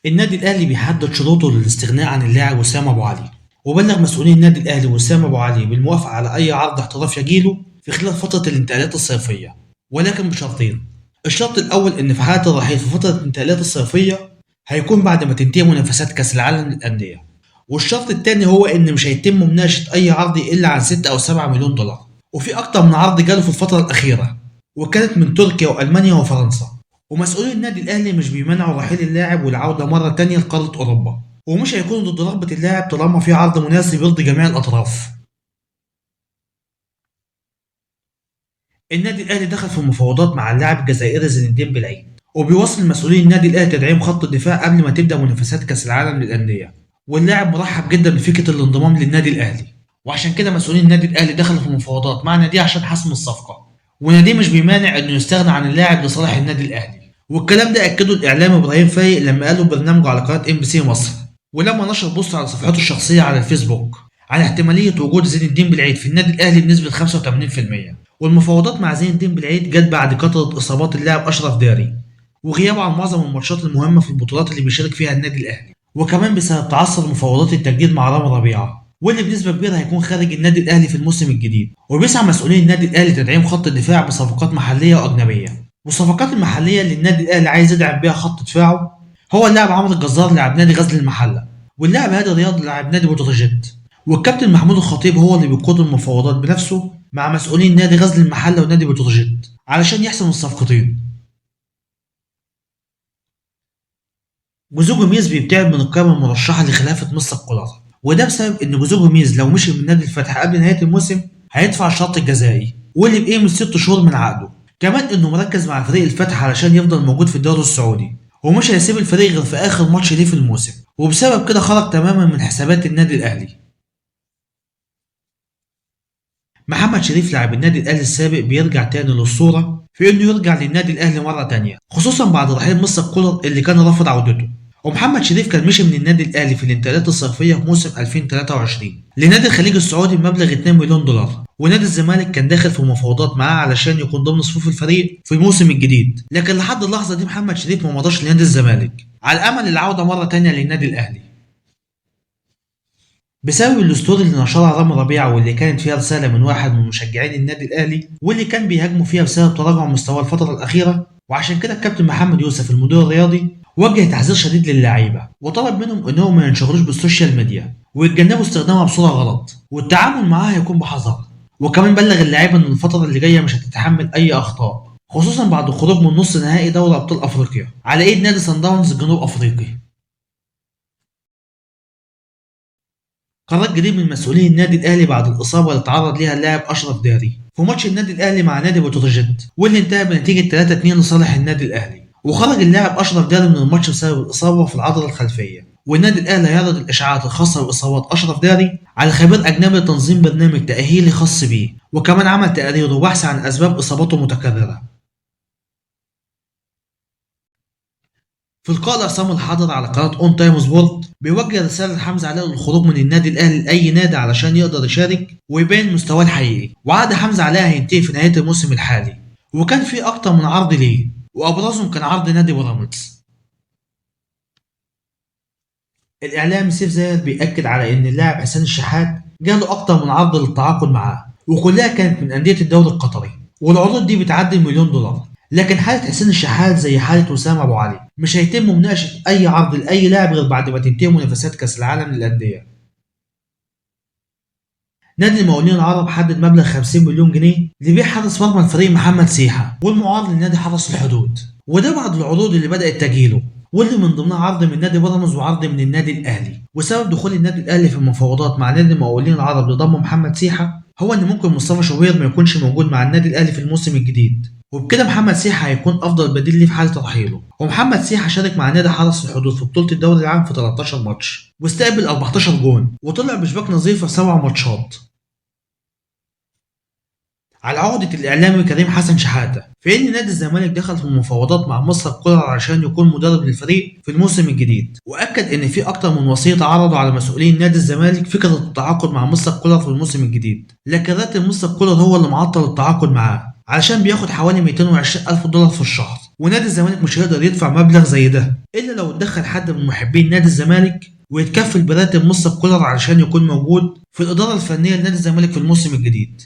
النادي الأهلي بيحدد شروطه للاستغناء عن اللاعب وسام أبو علي، وبلغ مسؤولين النادي الأهلي وسام أبو علي بالموافقة على أي عرض احتراف يجيله في خلال فترة الانتقالات الصيفية، ولكن بشرطين. الشرط الأول إن في حالة الرحيل في فترة الانتقالات الصيفية هيكون بعد ما تنتهي منافسات كأس العالم للأندية، والشرط التاني هو إن مش هيتم مناقشة أي عرض يقل عن 6 أو 7 مليون دولار، وفي أكتر من عرض جاله في الفترة الأخيرة وكانت من تركيا وألمانيا وفرنسا. ومسؤولي النادي الأهلي مش بيمنعوا رحيل اللاعب والعودة مرة تانية لقارة أوروبا، ومش هيكونوا ضد رغبة اللاعب طالما في عرض مناسب يرضي جميع الأطراف. النادي الأهلي دخل في مفاوضات مع اللاعب الجزائري زين الدين بالعيد، وبيواصل مسؤولين النادي الأهلي تدعيم خط الدفاع قبل ما تبدأ منافسات كأس العالم للأندية، واللاعب مرحب جدا بفكرة الانضمام للنادي الأهلي، وعشان كده مسؤولين النادي الأهلي دخلوا في مفاوضات مع ناديه عشان حسم الصفقة، وناديه مش بيمانع إنه يستغنى عن اللاعب لصالح النادي الأهلي. والكلام ده أكده الإعلامي إبراهيم فايق لما قاله برنامجه على قناة ام بي سي مصر، ولما نشر بوست على صفحته الشخصية على الفيسبوك عن احتمالية وجود زين الدين بالعيد في النادي الأهلي بنسبة 85%. والمفاوضات مع زين الدين بالعيد جت بعد كثرة إصابات اللاعب أشرف داري وغيابه عن معظم الماتشات المهمة في البطولات اللي بيشارك فيها النادي الأهلي، وكمان بسبب تعثر مفاوضات التجديد مع رامي ربيعة واللي بنسبة كبيرة هيكون خارج النادي الأهلي في الموسم الجديد. وبيسعى مسؤولين النادي الأهلي تدعيم خط الدفاع بصفقات محلية وأجنبية، والصفقات المحلية اللي النادي الأهلي عايز يدعم بيها خط دفاعه هو اللاعب عمرو الجزار لاعب نادي غزل المحلة، واللاعب هادي رياض لاعب نادي بتروجيت، والكابتن محمود الخطيب هو اللي بيقود المفاوضات بنفسه مع مسؤولين نادي غزل المحلة ونادي بتروجيت علشان يحسم الصفقتين. جوزيه جوميز بيبتعد من القائمة المرشحة لخلافة مستر كولر، وده بسبب إن جوزيه جوميز لو مشي من نادي الفتح قبل نهاية الموسم هيدفع الشرط الجزائي واللي بقيمة 6 شهور من عقده، كمان إنه مركز مع فريق الفتح علشان يفضل موجود في الدوري السعودي، ومش هيسيب الفريق غير في آخر ماتش ليه في الموسم، وبسبب كده خرج تماما من حسابات النادي الأهلي. محمد شريف لاعب النادي الأهلي السابق بيرجع تاني للصورة في إنه يرجع للنادي الأهلي مرة تانية، خصوصا بعد رحيل مستر كولر اللي كان رافض عودته. ومحمد شريف كان مشي من النادي الأهلي في الانتقالات الصيفية في موسم 2023 لنادي الخليج السعودي بمبلغ 2 مليون دولار، ونادي الزمالك كان داخل في مفاوضات معاه علشان يكون ضمن صفوف الفريق في الموسم الجديد، لكن لحد اللحظة دي محمد شريف ما مضاش لنادي الزمالك على أمل العودة مرة تانية للنادي الأهلي بسبب الستوري اللي نشرها رامي ربيعة واللي كانت فيها رسالة من واحد من مشجعين النادي الأهلي واللي كان بيهاجموا فيها بسبب تراجع مستواه الفترة الأخيرة. وعشان كده الكابتن محمد يوسف المدير الرياضي وجه تحذير شديد للاعيبة وطلب منهم إنهم ما ينشغلوش بالسوشيال ميديا ويتجنبوا استخدامها بصورة غلط والتعامل معاها يكون بحذر، وكمان بلغ اللاعيبة إن الفترة اللي جاية مش هتتحمل أي أخطاء خصوصا بعد الخروج من نص نهائي دوري أبطال أفريقيا على إيد نادي صن داونز الجنوب أفريقي. قرار جديد من مسؤولين النادي الاهلي بعد الاصابه اللي تعرض ليها اللاعب اشرف داري في ماتش النادي الاهلي مع نادي بتروجيت واللي انتهى بنتيجه 3-2 لصالح النادي الاهلي، وخرج اللاعب اشرف داري من الماتش بسبب الاصابه في العضله الخلفيه، والنادي الاهلي هيعرض الاشاعات الخاصه باصابات اشرف داري على خبير اجنبي لتنظيم برنامج تاهيلي خاص بيه، وكمان عمل تقارير وبحث عن اسباب اصابته المتكرره. في لقاء عصام الحضر على قناة اون تايم سبورت بيوجه رسالة لحمزة علاء للخروج من النادي الأهلي لأي نادي علشان يقدر يشارك ويبين مستواه الحقيقي، وعقد حمزة علاء هينتهي في نهاية الموسم الحالي، وكان في أكتر من عرض ليه وأبرزهم كان عرض نادي بيراميدز. الإعلامي سيف زاهر بيأكد على إن اللاعب حسين الشحات جاله أكتر من عرض للتعاقد معاه وكلها كانت من أندية الدوري القطري، والعروض دي بتعدي المليون دولار، لكن حالة حسين الشحات زي حالة وسام أبو علي مش هيتم مناقشة أي عرض لأي لاعب غير بعد ما تنتهي منافسات كأس العالم للأندية. نادي المقاولين العرب حدد مبلغ 50 مليون جنيه لبيع حارس مرمى الفريق محمد سيحة والمعار لنادي حرس الحدود، وده بعد العروض اللي بدأت تجيله واللي من ضمنها عرض من نادي بيراميدز وعرض من النادي الأهلي. وسبب دخول النادي الأهلي في المفاوضات مع نادي المقاولين العرب لضم محمد سيحة هو إن ممكن مصطفى شوبير ما يكونش موجود مع النادي الأهلي في الموسم الجديد، وبكده محمد سيحة هيكون أفضل بديل ليه في حالة رحيله. ومحمد سيحة شارك مع نادي حرس الحدود في بطولة الدوري العام في 13 ماتش واستقبل 14 جون وطلع بشباك نظيف في 7 ماتشات. على عقدة الإعلامي كريم حسن شحاتة في إن نادي الزمالك دخل في المفاوضات مع مستر كولر علشان يكون مدرب للفريق في الموسم الجديد، وأكد إن في أكتر من وسيط عرضوا على مسؤولين نادي الزمالك فكرة التعاقد مع مستر كولر في الموسم الجديد، لكن راتب مستر كولر هو اللي معطل التعاقد معاه علشان بياخد حوالي 220 ألف دولار في الشهر، ونادي الزمالك مش هيقدر يدفع مبلغ زي ده الا لو اتدخل حد من محبين نادي الزمالك ويتكفل براتب مستر كولر علشان يكون موجود في الاداره الفنيه لنادي الزمالك في الموسم الجديد.